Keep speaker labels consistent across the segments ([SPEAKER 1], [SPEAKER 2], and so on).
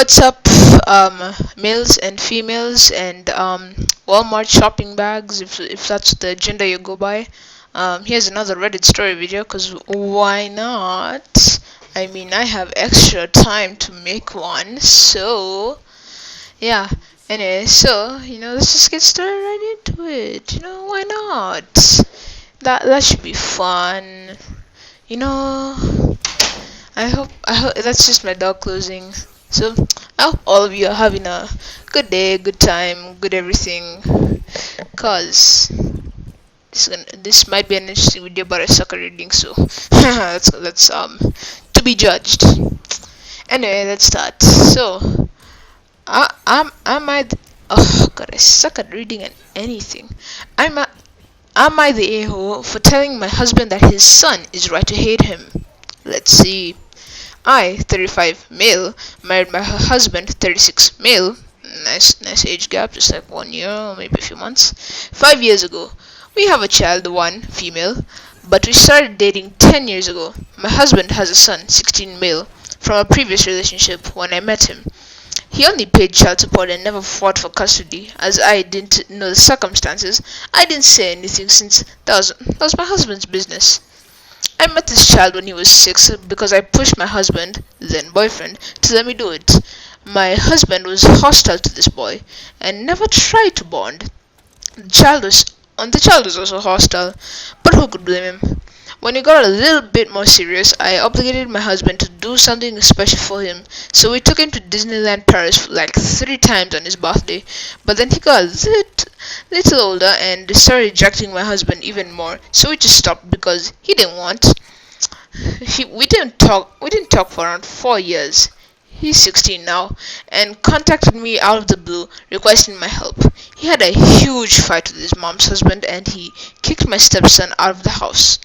[SPEAKER 1] what's up, males and females and Walmart shopping bags, if that's the gender you go by. Here's another Reddit story video, because why not? I mean, I have extra time to make one, so yeah. Anyway, so let's just get started right into it. Why not? That should be fun. You know, I hope that's just my dog closing. So I hope all of you are having a good day, good time, good everything. Cause this might be an interesting video about a soccer reading. So that's to be judged. Anyway, let's start. So am I oh god, I suck at reading and anything. Am I am I the a-hole for telling my husband that his son is right to hate him? Let's see. I, 35 male, married my husband, 36 male. Nice age gap, just like 1 year or maybe a few months. 5 years ago, we have a child, 1 female, but we started dating 10 years ago. My husband has a son, 16 male, from a previous relationship when I met him. He only paid child support and never fought for custody, as I didn't know the circumstances. I didn't say anything since that was my husband's business. I met this child when he was 6 because I pushed my husband, then boyfriend, to let me do it. My husband was hostile to this boy and never tried to bond. The child was also hostile, but who could blame him? When it got a little bit more serious, I obligated my husband to do something special for him, so we took him to Disneyland Paris like 3 times on his birthday. But then he got a little older and started rejecting my husband even more, so we just stopped because he didn't want. We didn't talk for around 4 years. He's 16 now and contacted me out of the blue requesting my help. He had a huge fight with his mom's husband and he kicked my stepson out of the house.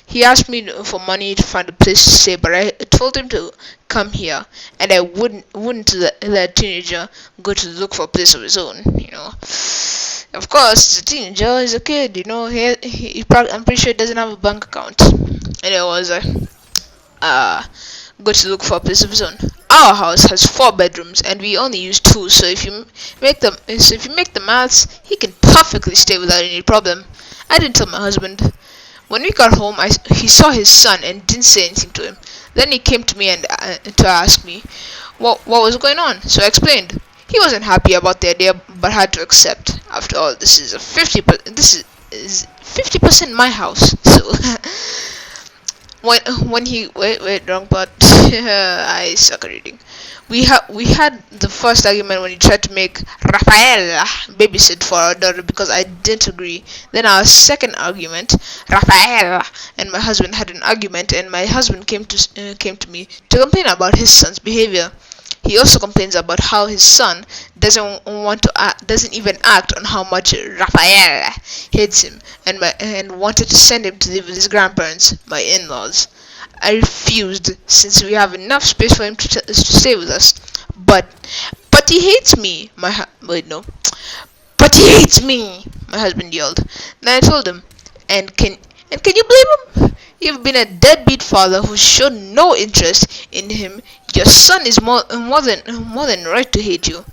[SPEAKER 1] He asked me for money to find a place to stay, but I told him to come here, and I wouldn't let a teenager go to look for a place of his own. Of course, he's a teenager, he's a kid. I'm pretty sure he doesn't have a bank account. And it was go to look for a place of his own. Our house has 4 bedrooms, and we only use 2. So if you make the maths, he can perfectly stay without any problem. I didn't tell my husband. When we got home, he saw his son and didn't say anything to him. Then he came to me and to ask me what was going on. So I explained. He wasn't happy about the idea, but had to accept. After all, this is 50% my house. So when he wait wrong part. I suck at reading. We had the first argument when he tried to make Rafaela babysit for our daughter because I didn't agree. Then our second argument, Rafaela and my husband had an argument, and my husband came to me to complain about his son's behavior. He also complains about how his son doesn't even act on how much Rafaela hates him and wanted to send him to live with his grandparents, my in-laws. I refused since we have enough space for him to stay with us. But he hates me. Wait, no. But he hates me, my husband yelled. Then I told him, and can you blame him? You've been a deadbeat father who showed no interest in him. Your son is more than right to hate you.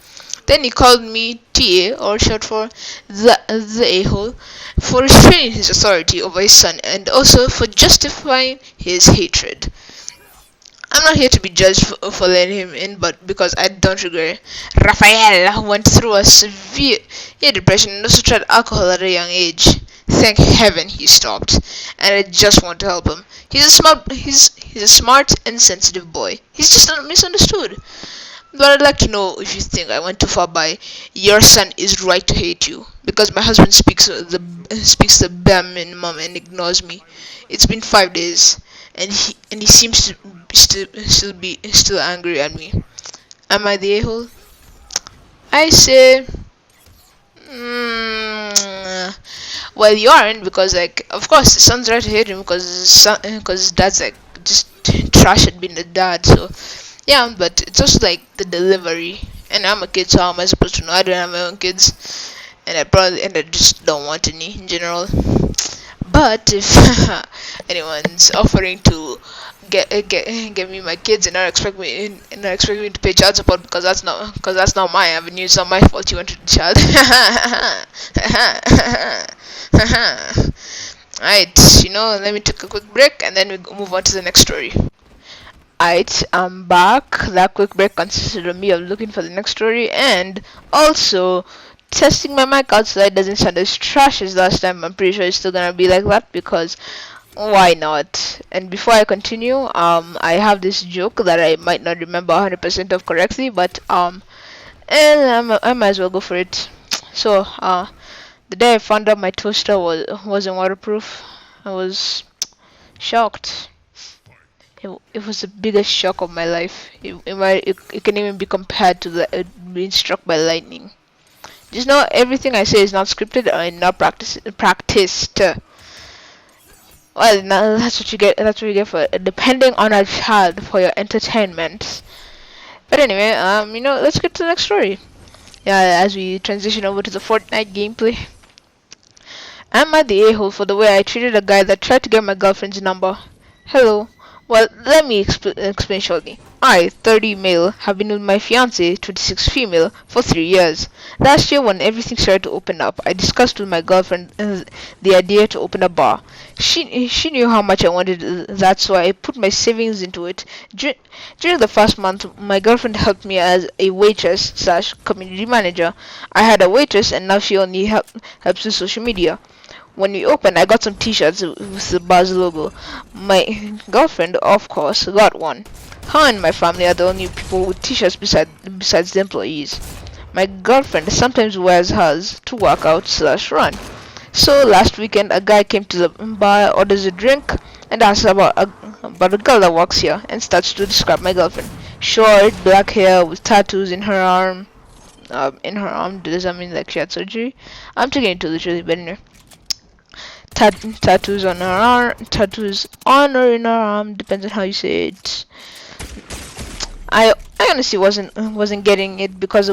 [SPEAKER 1] Then he called me TA, or short for the a-hole, for restraining his authority over his son and also for justifying his hatred. I'm not here to be judged for letting him in, but because I don't regret it. Rafael went through a severe depression and also tried alcohol at a young age. Thank heaven he stopped, and I just want to help him. He's a smart and sensitive boy. He's just misunderstood. But I'd like to know if you think I went too far by your son is right to hate you, because my husband speaks the bare minimum and ignores me. It's been 5 days, and he seems to still angry at me. Am I the a-hole? I say, well, you aren't, because of course the son's right to hate him because dad's just trash at being a dad. So yeah, but it's also the delivery, and I'm a kid, so how am I supposed to know? I don't have my own kids, and I just don't want any in general. But if anyone's offering to get me my kids and not expect me to pay child support because that's not my avenue. It's not my fault you wanted a child. Alright, let me take a quick break and then we move on to the next story. Alright, I'm back. That quick break consisted of me looking for the next story and also testing my mic out so that it doesn't sound as trash as last time. I'm pretty sure it's still gonna be like that because why not? And before I continue, I have this joke that I might not remember 100% of correctly, but and I might as well go for it. So the day I found out my toaster wasn't waterproof, I was shocked. It was the biggest shock of my life. It can even be compared to being struck by lightning. Just know everything I say is not scripted or not practiced. Well, now that's what you get. That's what you get for depending on a child for your entertainment. But anyway, let's get to the next story. Yeah, as we transition over to the Fortnite gameplay. Am I the a-hole for the way I treated a guy that tried to get my girlfriend's number? Hello. Well, let me explain shortly. I, 30 male, have been with my fiancée, 26 female, for 3 years. Last year when everything started to open up, I discussed with my girlfriend the idea to open a bar. She knew how much I wanted that, so I put my savings into it. During the first month, my girlfriend helped me as a waitress / community manager. I had a waitress and now she only helps with social media. When we opened, I got some t-shirts with the bar's logo. My girlfriend, of course, got one. Her and my family are the only people with t-shirts besides the employees. My girlfriend sometimes wears hers to work out / run. So last weekend, a guy came to the bar, orders a drink, and asks about a girl that works here, and starts to describe my girlfriend. Short, black hair with tattoos in her arm. Does that mean like she had surgery? I'm taking it too literally, but anyway. Tattoos on her arm, tattoos on or in her arm, depends on how you say it. I honestly wasn't getting it because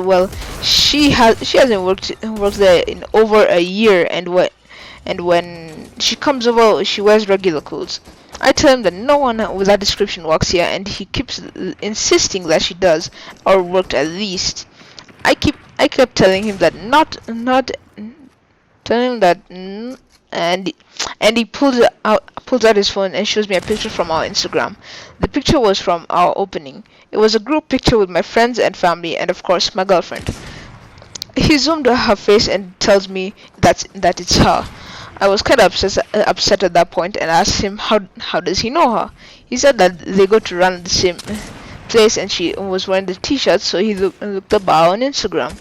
[SPEAKER 1] she hasn't worked there in over a year, and when she comes over she wears regular clothes. I tell him that no one with that description works here, and he keeps insisting that she does or worked at least. I kept telling him that telling him that. And he pulls out his phone and shows me a picture from our Instagram. The picture was from our opening. It was a group picture with my friends and family and of course my girlfriend. He zoomed at her face and tells me that it's her. I was kind of upset at that point and asked him how does he know her. He said that they go to run at the same place and she was wearing the t-shirt, so he looked the bar on Instagram.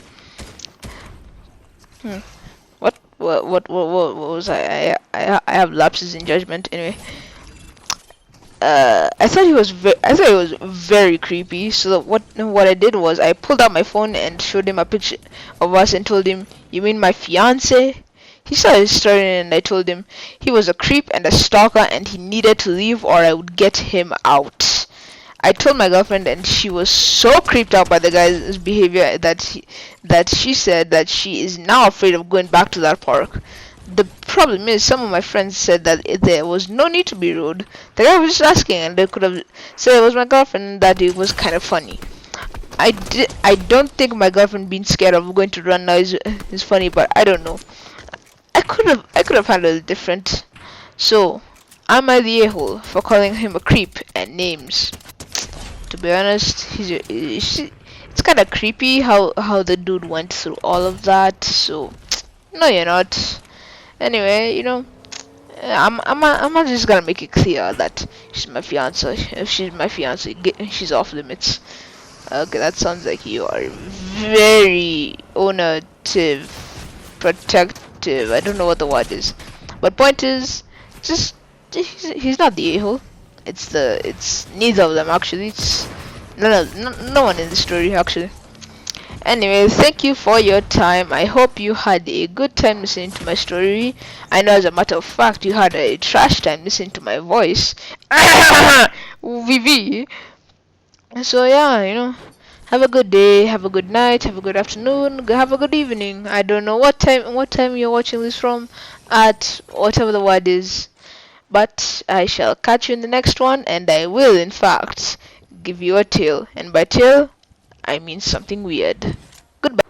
[SPEAKER 1] What was I have lapses in judgment. Anyway, I thought he was very creepy. So what I did was I pulled out my phone and showed him a picture of us and told him, "You mean my fiance?" He started his story and I told him he was a creep and a stalker and he needed to leave or I would get him out. I told my girlfriend and she was so creeped out by the guy's behavior that she said that she is now afraid of going back to that park. The problem is some of my friends said that there was no need to be rude. The guy was just asking and they could have said it was my girlfriend and that it was kind of funny. I don't think my girlfriend being scared of going to run now is funny, but I don't know. I could have handled it different. So, am I the a-hole for calling him a creep and names? To be honest, it's kind of creepy how the dude went through all of that. So, no, you're not. Anyway, I'm just gonna make it clear that she's my fiance. If she's my fiance, she's off limits. Okay, that sounds like you are very ownertive, protective. I don't know what the word is, but point is, just he's not the a-hole. It's neither of them actually. It's no one in the story actually. Anyway, thank you for your time. I hope you had a good time listening to my story. I know as a matter of fact you had a trash time listening to my voice. VV. So yeah, have a good day, have a good night, have a good afternoon, have a good evening. I don't know what time you're watching this from, at whatever the word is. But I shall catch you in the next one, and I will, in fact, give you a tale. And by tale, I mean something weird. Goodbye.